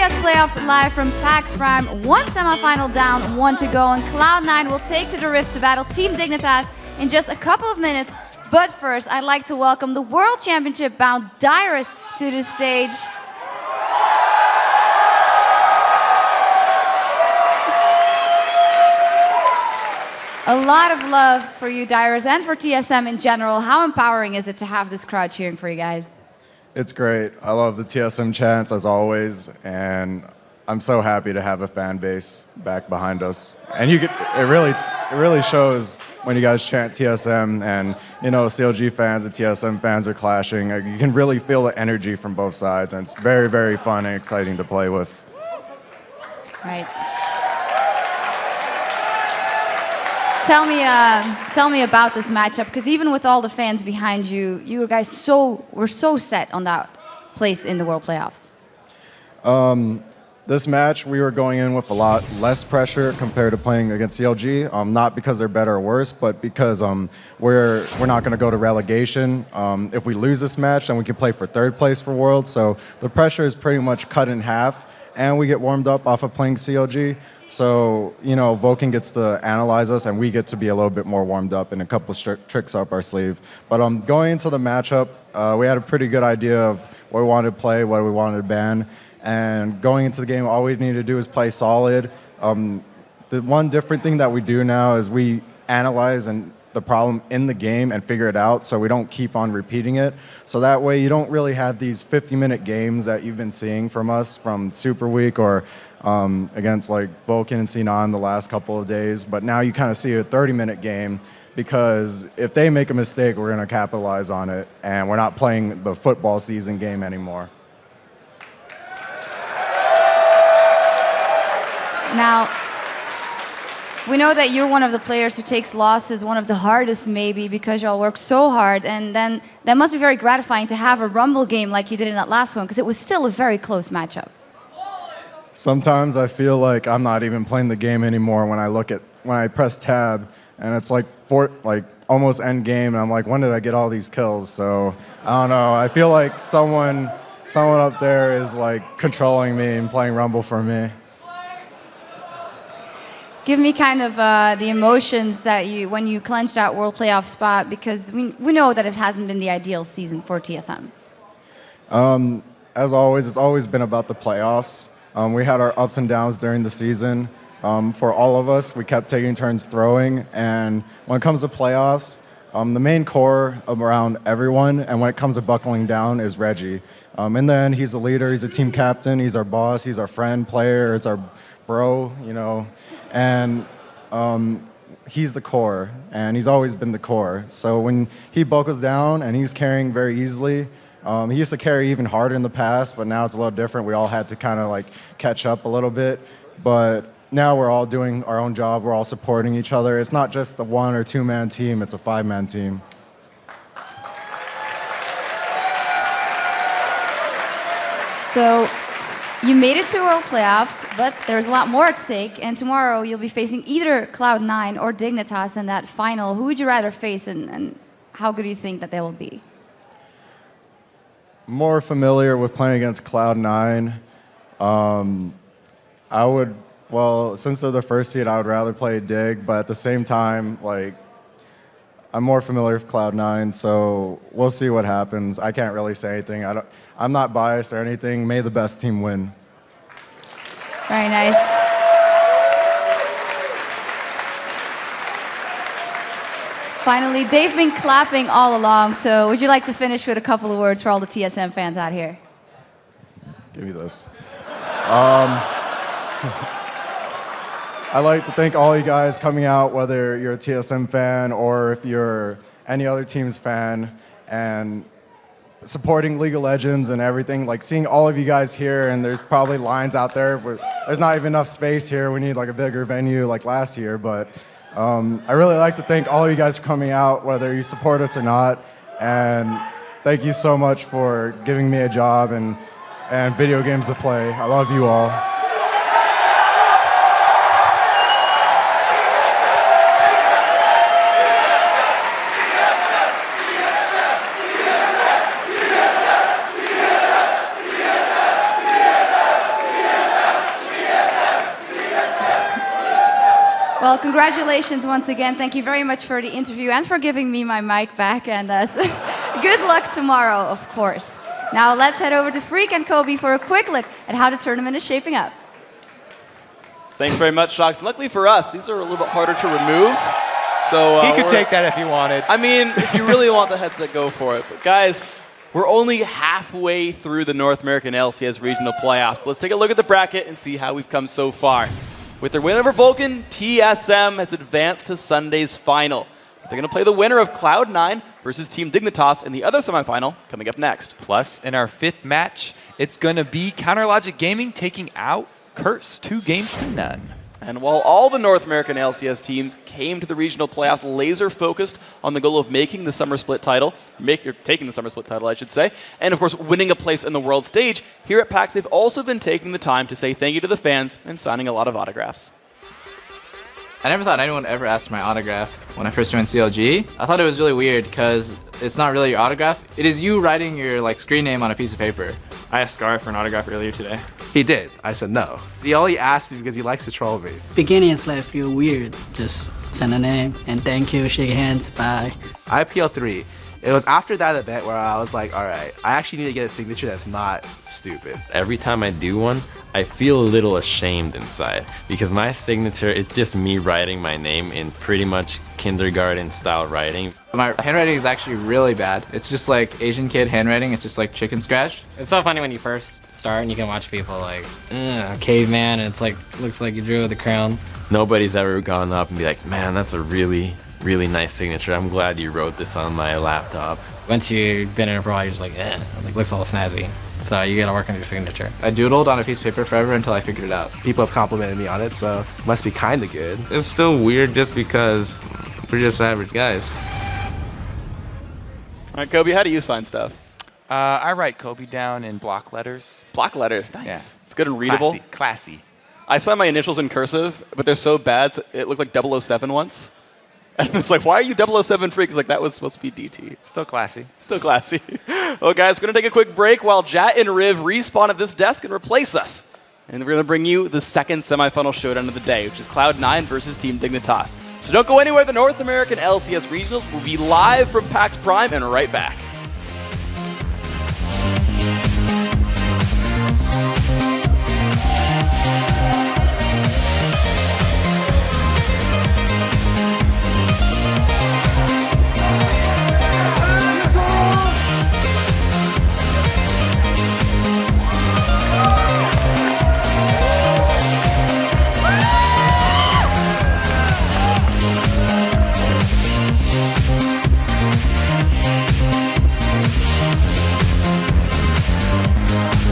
TS playoffs live from PAX Prime. One semifinal down, one to go, and Cloud9 will take to the Rift to battle Team Dignitas in just a couple of minutes. But first, I'd like to welcome the World Championship-bound Dyrus to the stage. A lot of love for you, Dyrus, and for TSM in general. How empowering is it to have this crowd cheering for you guys? It's great. I love the TSM chants as always, and I'm so happy to have a fan base back behind us. And it really shows when you guys chant TSM, and CLG fans and TSM fans are clashing. You can really feel the energy from both sides, and it's very, very fun and exciting to play with. Right. Tell me about this matchup, because even with all the fans behind you, you guys were so set on that place in the World Playoffs. This match, we were going in with a lot less pressure compared to playing against CLG. Not because they're better or worse, but because we're not going to go to relegation. If we lose this match, then we can play for third place for Worlds. So the pressure is pretty much cut in half, and we get warmed up off of playing CLG. So, Vulcan gets to analyze us, and we get to be a little bit more warmed up and a couple of tricks up our sleeve. But going into the matchup, we had a pretty good idea of what we wanted to play, what we wanted to ban. And going into the game, all we need to do is play solid. The one different thing that we do now is we analyze the problem in the game and figure it out, so we don't keep on repeating it. So that way you don't really have these 50-minute games that you've been seeing from us from Super Week or against like Vulcan and C9 the last couple of days. But now you kind of see a 30-minute game, because if they make a mistake, we're going to capitalize on it, and we're not playing the football season game anymore. Now, we know that you're one of the players who takes losses, one of the hardest maybe, because y'all work so hard, and then that must be very gratifying to have a Rumble game like you did in that last one, because it was still a very close matchup. Sometimes I feel like I'm not even playing the game anymore when I press tab, and it's like almost end game, and I'm like, when did I get all these kills? So I don't know. I feel like someone up there is like controlling me and playing Rumble for me. Give me kind of the emotions that when you clinched that World Playoff spot, because we know that it hasn't been the ideal season for TSM. As always, it's always been about the playoffs. We had our ups and downs during the season. For all of us, we kept taking turns throwing, and when it comes to playoffs, the main core around everyone, and when it comes to buckling down, is Reggie. In the end, he's the leader, he's a team captain, he's our boss, he's our friend, player, he's our bro, and he's the core, and he's always been the core. So when he buckles down and he's carrying very easily, he used to carry even harder in the past, but now it's a little different. We all had to kind of like catch up a little bit, but now we're all doing our own job. We're all supporting each other. It's not just the 1- or 2-man team, it's a 5-man team. So you made it to World Playoffs, but there's a lot more at stake, and tomorrow you'll be facing either Cloud9 or Dignitas in that final. Who would you rather face, and how good do you think that they will be? More familiar with playing against Cloud9. Since they're the first seed, I would rather play Dig, but at the same time, I'm more familiar with Cloud9, so we'll see what happens. I can't really say anything. I'm not biased or anything. May the best team win. Very nice. Finally, they've been clapping all along, so would you like to finish with a couple of words for all the TSM fans out here? Give me this. I'd like to thank all you guys coming out, whether you're a TSM fan or if you're any other team's fan, and supporting League of Legends and everything. Seeing all of you guys here, and there's probably lines out there. There's not even enough space here. We need a bigger venue like last year, but I really like to thank all of you guys for coming out, whether you support us or not, and thank you so much for giving me a job and video games to play. I love you all. Well, congratulations once again. Thank you very much for the interview and for giving me my mic back. And good luck tomorrow, of course. Now let's head over to Freak and Kobe for a quick look at how the tournament is shaping up. Thanks very much, Shox. Luckily for us, these are a little bit harder to remove. So he could take that if he wanted. I mean, if you really want the headset, go for it. But guys, we're only halfway through the North American LCS regional playoffs. But let's take a look at the bracket and see how we've come so far. With their win over Vulcan, TSM has advanced to Sunday's final. They're going to play the winner of Cloud9 versus Team Dignitas in the other semifinal coming up next. Plus, in our 5th match, it's going to be Counterlogic Gaming taking out Curse 2-0. And while all the North American LCS teams came to the regional playoffs laser-focused on the goal of making the Summer Split title, taking the Summer Split title, I should say, and of course winning a place in the world stage, here at PAX they've also been taking the time to say thank you to the fans and signing a lot of autographs. I never thought anyone ever asked for my autograph when I first joined CLG. I thought it was really weird because it's not really your autograph. It is you writing your screen name on a piece of paper. I asked Scar for an autograph earlier today. He did. I said no. He only asked me because he likes to troll me. Beginning is feel weird. Just send a name and thank you, shake hands, bye. I appeal 3. It was after that event where I was like, all right, I actually need to get a signature that's not stupid. Every time I do one, I feel a little ashamed inside because my signature is just me writing my name in pretty much kindergarten style writing. My handwriting is actually really bad. It's just like Asian kid handwriting. It's just like chicken scratch. It's so funny when you first start and you can watch people caveman, and it's looks like you drew with a crown. Nobody's ever gone up and be like, man, that's a really nice signature. I'm glad you wrote this on my laptop. Once you've been in a pro, you're just looks all snazzy. So you gotta work on your signature. I doodled on a piece of paper forever until I figured it out. People have complimented me on it, so it must be kind of good. It's still weird just because we're just average guys. All right, Kobe, how do you sign stuff? I write Kobe down in block letters. Block letters, nice. Yeah. It's good and readable. Classy. I signed my initials in cursive, but they're so bad, it looked like 007 once. And it's like, why are you 007 freak? It's like, that was supposed to be DT. Still classy. Still classy. Well, guys, we're going to take a quick break while Jat and Riv respawn at this desk and replace us. And we're going to bring you the second semifinal showdown of the day, which is Cloud9 versus Team Dignitas. So don't go anywhere. The North American LCS Regionals will be live from PAX Prime and right back.